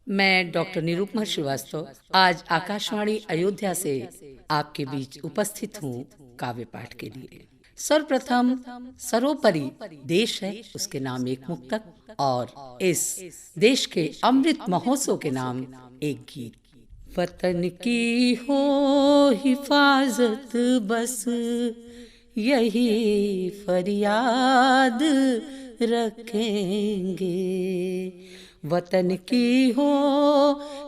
मैं डॉक्टर निरुपमा श्रीवास्तव आज आकाशवाणी अयोध्या से आपके बीच उपस्थित हूँ काव्य पाठ के लिए। सर्वप्रथम सर्वोपरि देश है, उसके नाम एक मुक्तक और इस देश के अमृत महोत्सव के नाम एक गीत। वतन की हो हिफाजत बस यही फरियाद रखेंगे। वतन की हो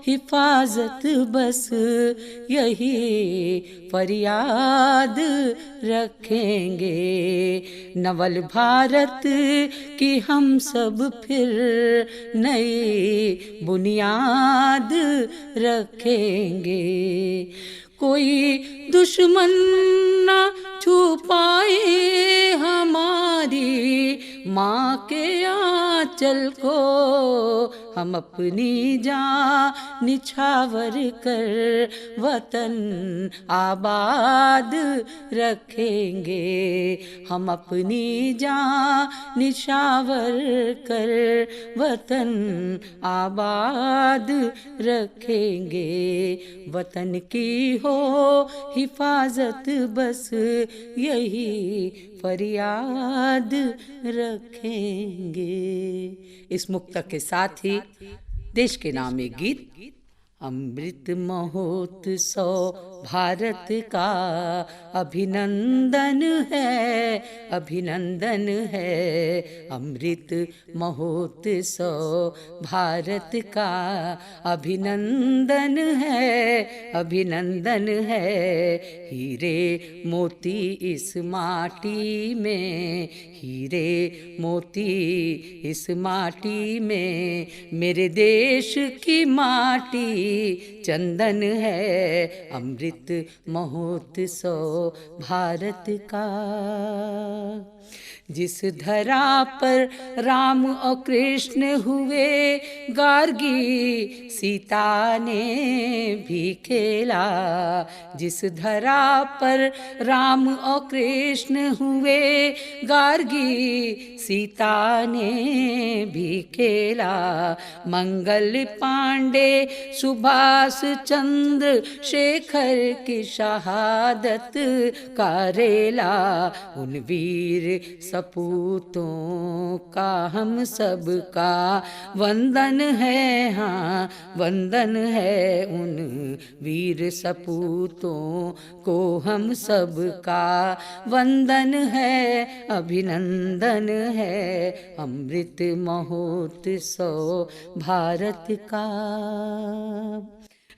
हिफाजत बस यही फरियाद रखेंगे। नवल भारत की हम सब फिर नई बुनियाद रखेंगे। कोई दुश्मन ना छू पाए हमारी माँ के आंचल को, हम अपनी जान निछावर कर वतन आबाद रखेंगे। हम अपनी जान निछावर कर वतन आबाद रखेंगे। वतन की हो हिफाजत बस यही फरियाद रखेंगे। इस मुक्तक के साथ ही देश के नाम एक गीत। अमृत महोत्सव भारत का अभिनंदन है, अभिनंदन है। अमृत महोत्सव भारत का अभिनंदन है, अभिनंदन है। हीरे मोती इस माटी में, हीरे मोती इस माटी में, मेरे देश की माटी चंदन है। अमृत महोत्सव भारत का। जिस धरा पर राम और कृष्ण हुए, गार्गी सीता ने भी खेला। जिस धरा पर राम और कृष्ण हुए, गार्गी सीता ने भी खेला। मंगल पांडे सुभाष चंद्र शेखर की शहादत का रेला। उन वीर सपूतों का हम सब का वंदन है, हाँ वंदन है। उन वीर सपूतों को हम सब का वंदन है, अभिनंदन है। अमृत महोत्सव भारत का।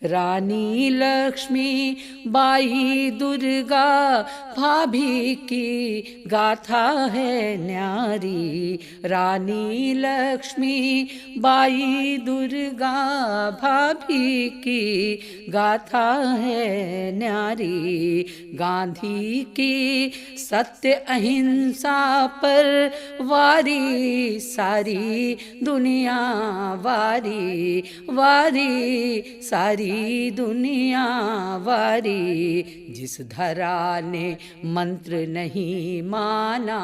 रानी लक्ष्मी बाई दुर्गा भाभी की गाथा है न्यारी। रानी लक्ष्मी बाई दुर्गा भाभी की गाथा है न्यारी। गांधी की सत्य अहिंसा पर वारी सारी दुनिया वारी, वारी सारी दुनिया वारी। जिस धरा ने मंत्र नहीं माना,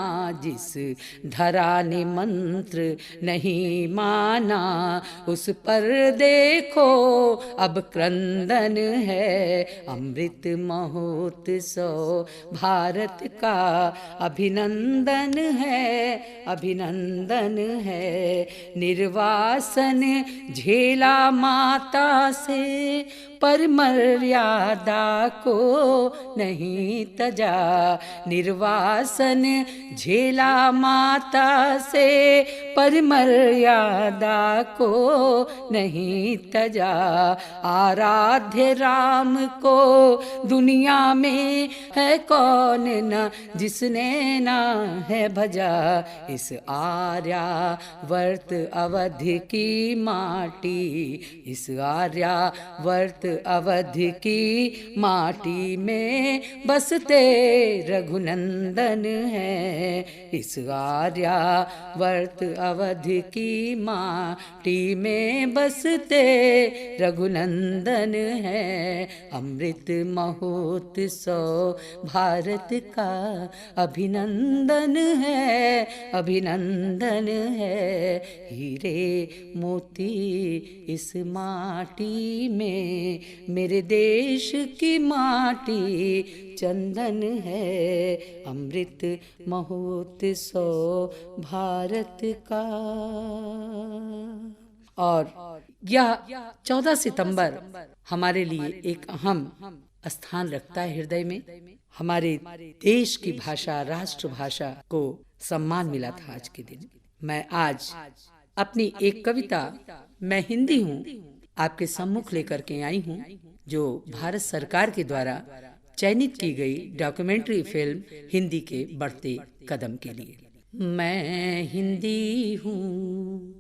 जिस धरा ने मंत्र नहीं माना, उस पर देखो अब क्रंदन है। अमृत महोत्सव भारत का अभिनंदन है, अभिनंदन है। निर्वासन झेला माता से, पर मर्यादा को नहीं तजा। निर्वासन झेला माता से, पर मर्यादा को नहीं तजा। आराध्य राम को दुनिया में है कौन न जिसने ना है भजा। इस आर्यावर्त अवध की माटी, इस आर्यावर्त अवध की माटी में बसते रघुनंदन है। इस आर्यावर्त अवध की माटी में बसते रघुनंदन है। अमृत महोत्सव भारत का अभिनंदन है, अभिनंदन है। हीरे मोती इस माटी में, मेरे देश की माटी चंदन है। अमृत महोत्सव भारत का। और यह 14 सितंबर हमारे लिए एक अहम स्थान रखता है हृदय में। हमारे देश की भाषा, राष्ट्रभाषा को सम्मान मिला था आज के दिन। मैं आज अपनी एक कविता, मैं हिंदी हूँ, आपके सम्मुख लेकर के आई हूँ, जो भारत सरकार के द्वारा चयनित की गई डॉक्यूमेंट्री फिल्म हिंदी के बढ़ते कदम के लिए। मैं हिंदी हूँ,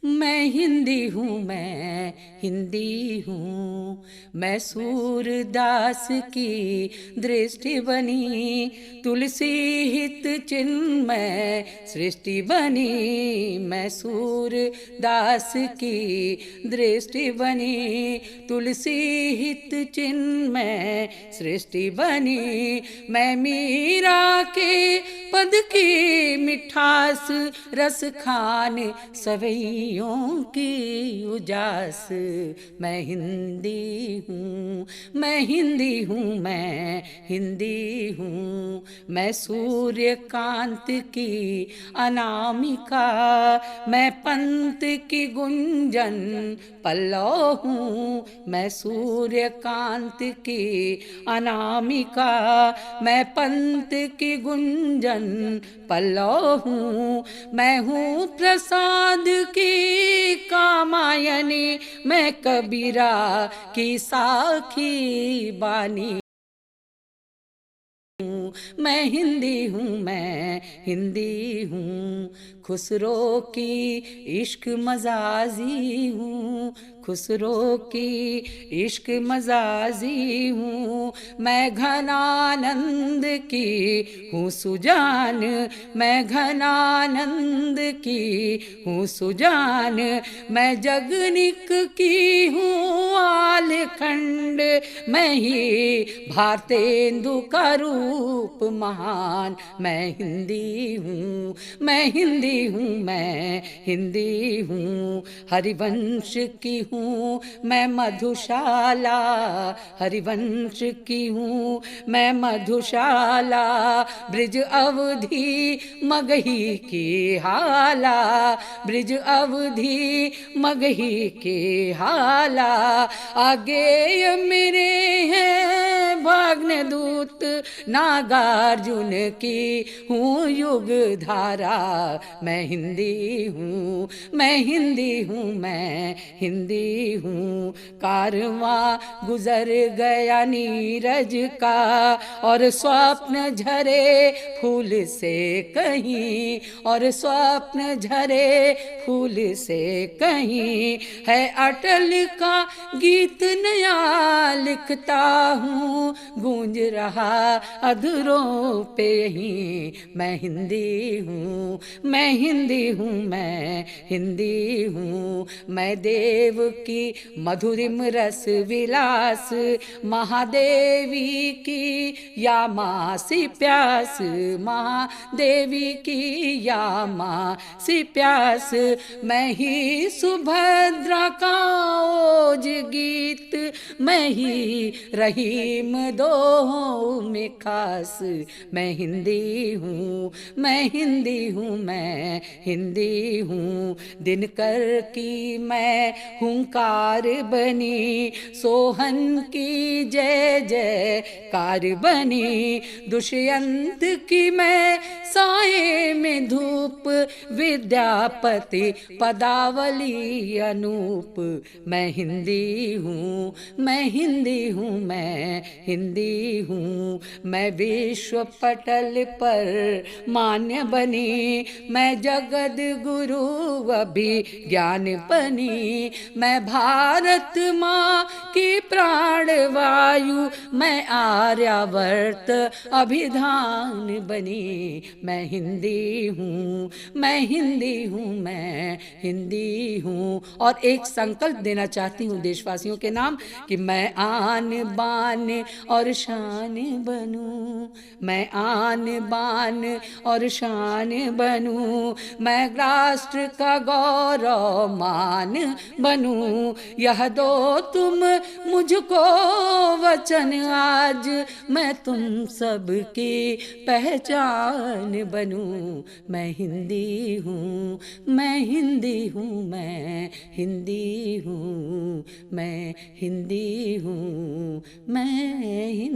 मैं हिंदी हूँ, मैं हिंदी हूँ। मैं सूरदास की दृष्टि बनी, तुलसी हित चिन्मय सृष्टि बनी। मैं सूरदास की दृष्टि बनी, तुलसी हित चिन्मय सृष्टि बनी। मैं मीरा के पद की मिठास रस खान सवैयों की उजास। मैं हिंदी हूँ, मैं हिंदी हूँ, मैं हिंदी हूँ। मैं सूर्यकांत की अनामिका, मैं पंत की गुंजन पल्लव हूँ। मैं सूर्यकांत की अनामिका, मैं पंत की गुंजन पल्लव हूँ। मैं हूँ प्रसाद की कामायनी, मैं कबीरा की साखी बानी। मैं हिंदी हूँ, मैं हिंदी हूँ। खुसरो की इश्क मजाजी हूँ, खुसरो की इश्क मजाजी हूँ। मैं घनानंद की हूँ सुजान, मैं घनानंद की हूँ सुजान। मैं जगनिक की हूँ आलखंड, मैं ही भारतेंदु का रूप महान। मैं हिंदी हूँ, मैं हिंदी हूँ, मैं हिंदी हूँ। हरिवंश की हूँ मैं मधुशाला, हरिवंश की हूँ मैं मधुशाला। ब्रिज अवधि मगही की हाला, ब्रिज अवधि मगही की हाला। आगे मेरे हैं भाग्य दूत नागार्जुन की हूँ युग धारा। मैं हिंदी हूँ, मैं हिंदी हूँ, मैं हिंदी हूँ। कारवां गुजर गया नीरज का, और स्वप्न झरे फूल से कहीं, और स्वप्न झरे फूल से कहीं। है अटल का गीत नया लिखता हूँ, गूंज रहा अधरों पे यहीं। मैं हिंदी हूँ, मैं हिंदी हूँ, मैं हिंदी हूँ। मैं देव की मधुरिम रस विलास, महादेवी की या मासी प्यास, महादेवी की या मासी प्यास। मैं ही सुभद्रा का ओज गीत, मैं ही रहीम दोहों में खास। मैं हिंदी हूँ, मैं हिंदी हूँ, मैं हिंदी हूँ। दिनकर की मैं हुंकार बनी, सोहन की जय जयकार बनी। दुष्यंत की मैं साये में धूप, विद्यापति पदावली अनूप। मैं हिंदी हूँ, मैं हिंदी हूँ, मैं हिंदी हूँ। मैं विश्व पटल पर मान्य बनी, मैं मैं जगद गुरु अभिज्ञान पनी, मैं भारत माँ की प्राण वायु, मैं आर्यावर्त अभिधान बनी। मैं हिंदी हूँ, मैं हिंदी हूँ, मैं हिंदी हूँ। और एक संकल्प देना चाहती हूँ देशवासियों के नाम कि मैं आन बान और शान बनूं, मैं आन बान और शान बनूं, मैं राष्ट्र का गौरव मान बनूं। यह दो तुम मुझको वचन, आज मैं तुम सबकी पहचान बनूं। मैं हिंदी हूँ, मैं हिंदी हूँ, मैं हिंदी हूँ, मैं हिंदी हूँ, मैं हिंदी